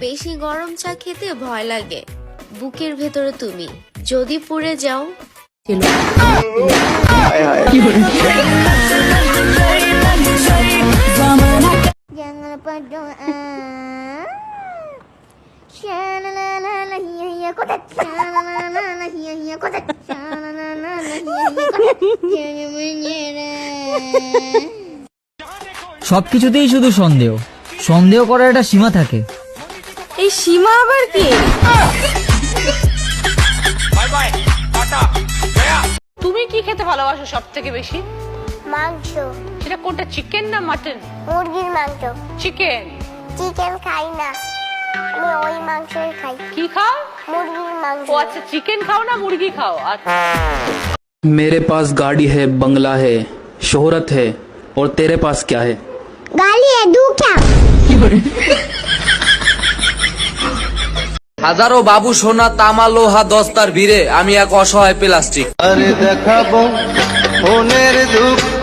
বেশি গরম চা খেতে ভয় লাগে, বুকের ভেতরে তুমি যদি পুড়ে যাও। সবকিছুতেই শুধু সন্দেহ, সন্দেহ করার একটা সীমা থাকে। এই সীমা আবার কি? তুমি কি খেতে ভালোবাসো সব থেকে বেশি? মাংস। সেটা কোনটা, চিকেন না মাটন? মুরগির মাংস। চিকেন। চিকেন খাই না, আমি ওই মাংসই খাই। কি খাও? মুরগির মাংস। ও আচ্ছা, চিকেন খাও না মুরগি খাও? আচ্ছা। मेरे पास गाड़ी है, बंगला है, शोहरत है, और तेरे पास क्या है? गाली है, दू क्या? হাজারো বাবু সোনা তামা লোহা দস্তার ভিড়ে আমি এক অসহায় প্লাস্টিক। আরে দেখাবো মনের দুঃখ